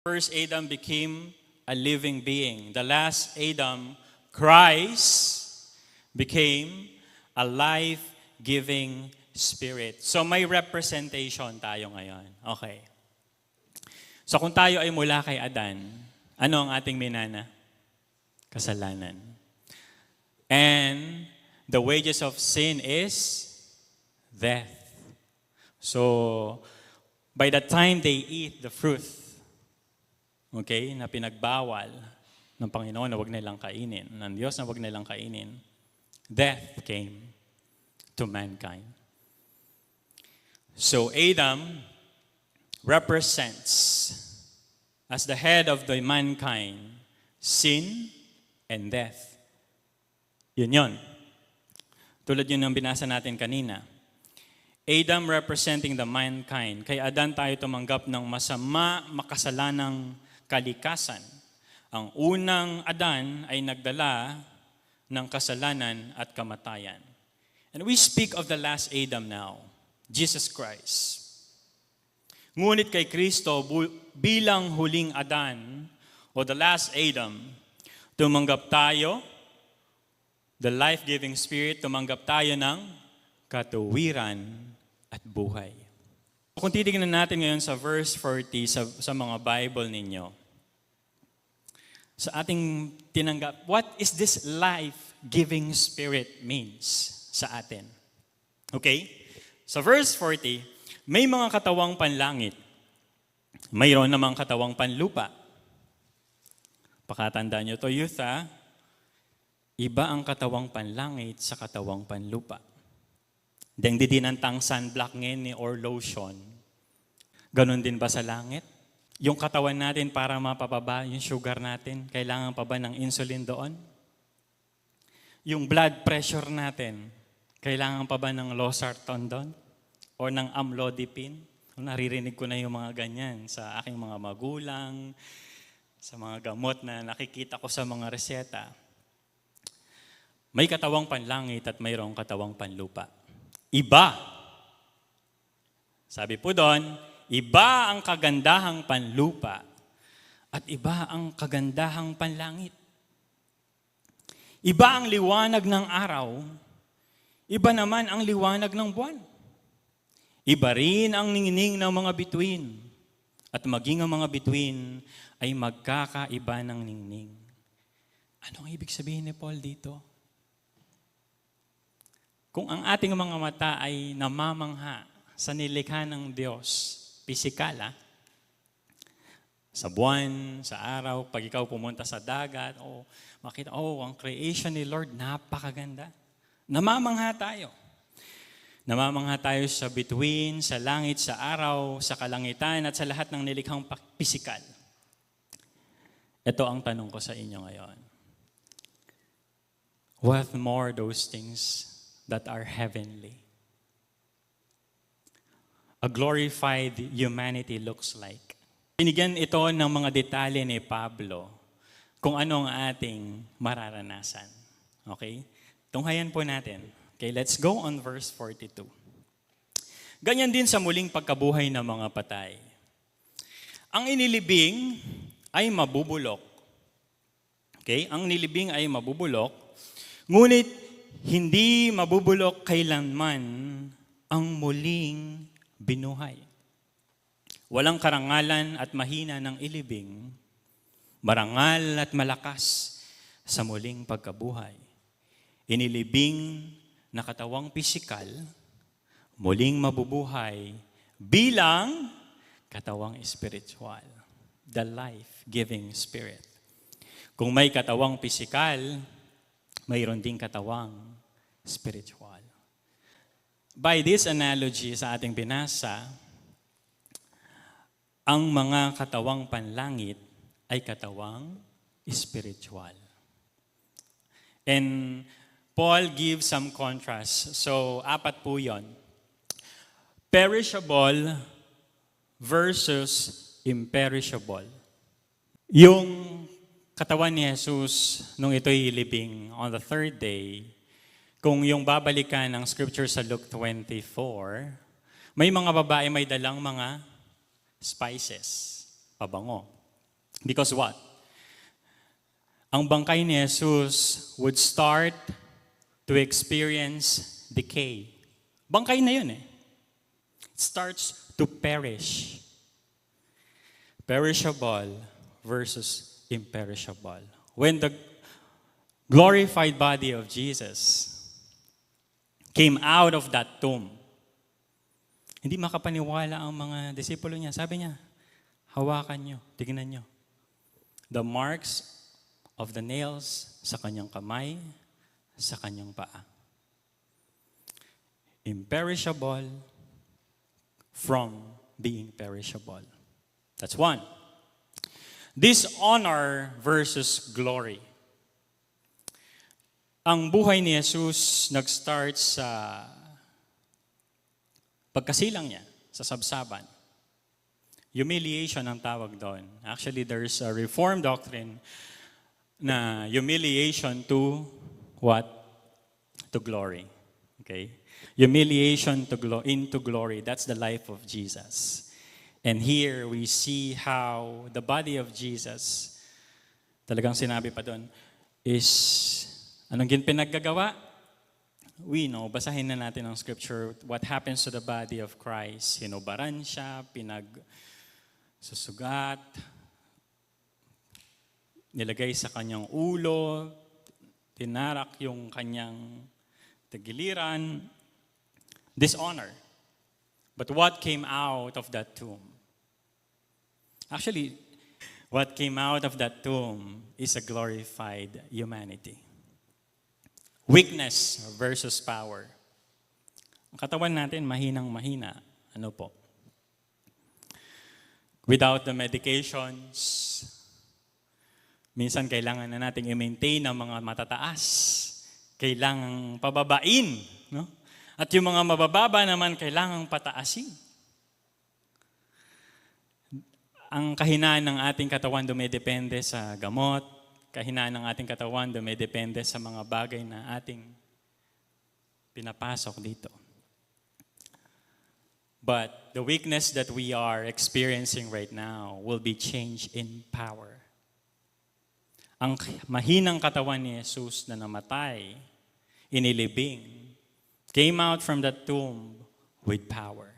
First Adam became a living being. The last Adam, Christ, became a life-giving spirit. So may representation tayo ngayon. Okay. So kung tayo ay mula kay Adan, ano ang ating minana? Kasalanan. And the wages of sin is death. So, by the time they eat the fruit, okay, na pinagbawal ng Panginoon na wag nilang kainin, ng Diyos na wag nilang kainin, death came to mankind. So, Adam represents, as the head of the mankind, sin and death. Yun. Tulad yun ang binasa natin kanina. Adam representing the mankind. Kay Adan tayo tumanggap ng masama, makasalanang kalikasan. Ang unang Adan ay nagdala ng kasalanan at kamatayan. And we speak of the last Adam now, Jesus Christ. Ngunit kay Kristo bilang huling Adan o the last Adam, tumanggap tayo, the life-giving spirit, tumanggap tayo ng katuwiran at buhay. Kung titignan natin ngayon sa verse 40 sa mga Bible ninyo, sa ating tinanggap, what is this life-giving spirit means sa atin? Okay? Sa verse 40, may mga katawang panlangit. Mayroon namang katawang panlupa. Pakatandaan nyo to, youth, ha? Iba ang katawang panlangit sa katawang panlupa. Hindi din ang tang sunblock ngayon or lotion. Ganon din ba sa langit? Yung katawan natin para mapababa yung sugar natin, kailangan pa ba ng insulin doon? Yung blood pressure natin, kailangan pa ba ng losartan doon? O ng amlodipine? Naririnig ko na yung mga ganyan sa aking mga magulang, sa mga gamot na nakikita ko sa mga reseta. May katawang panlangit at mayroong katawang panlupa. Iba. Sabi po doon, iba ang kagandahang panlupa at iba ang kagandahang panlangit. Iba ang liwanag ng araw, iba naman ang liwanag ng buwan. Iba rin ang ningning ng mga bituin at maging ang mga bituin ay magkakaiba ng ningning. Ano ang ibig sabihin ni Paul dito? Kung ang ating mga mata ay namamangha sa nilikha ng Diyos, pisikal, sa buwan, sa araw, pag ikaw pumunta sa dagat, makita, ang creation ni Lord, napakaganda. Namamangha tayo. Namamangha tayo sa bituin, sa langit, sa araw, sa kalangitan, at sa lahat ng nilikhang pisikal. Ito ang tanong ko sa inyo ngayon. What more those things that are heavenly? A glorified humanity looks like. Binigyan ito ng mga detalye ni Pablo kung ano ang ating mararanasan. Okay? Tunghayan po natin. Okay, let's go on verse 42. Ganyan din sa muling pagkabuhay ng mga patay. Ang inilibing ay mabubulok. Okay? Ang nilibing ay mabubulok, ngunit hindi mabubulok kailanman ang muling binuhay. Walang karangalan at mahina ng ilibing, marangal at malakas sa muling pagkabuhay. Inilibing na katawang pisikal, muling mabubuhay bilang katawang spiritual. The life-giving spirit. Kung may katawang pisikal, mayroon ding katawang spiritual. By this analogy sa ating binasa, ang mga katawang panlangit ay katawang spiritual. And Paul gives some contrast. So, 4 po yun. Perishable versus imperishable. Yung katawan ni Jesus nung ito'y libing on the third day, kung yung babalikan ng scripture sa Luke 24, may mga babae may dalang mga spices, pabango. Because what? Ang bangkay ni Jesus would start to experience decay. Bangkay na yun eh. It starts to perish. Perishable versus imperishable. When the glorified body of Jesus came out of that tomb, hindi makapaniwala ang mga disipulo niya. Sabi niya, hawakan niyo, tignan niyo. The marks of the nails sa kanyang kamay, sa kanyang paa. Imperishable from being perishable. That's one. Dishonor versus glory. Ang buhay ni Jesus nag-start sa pagkasilang niya sa sabsaban. Humiliation ang tawag doon. Actually, there's a Reformed doctrine na humiliation to what? To glory. Okay? Humiliation into glory. That's the life of Jesus. And here we see how the body of Jesus, talagang sinabi pa doon, is, anong pinaggagawa? We know, basahin na natin ang scripture, what happens to the body of Christ. Hinubaran siya, pinagsusugat, nilagay sa kanyang ulo, tinarak yung kanyang tagiliran, dishonor. But what came out of that tomb? Actually, what came out of that tomb is a glorified humanity. Weakness versus power. Ang katawan natin, mahinang-mahina. Ano po? Without the medications, minsan kailangan na nating i-maintain ang mga matataas. Kailangang pababain. No? At yung mga mabababa naman, kailangang pataasin. Ang kahinaan ng ating katawan dumidepende sa gamot. Kahinaan ng ating katawan dumidepende sa mga bagay na ating pinapasok dito. But the weakness that we are experiencing right now will be changed in power. Ang mahinang katawan ni Jesus na namatay, inilibing, came out from that tomb with power.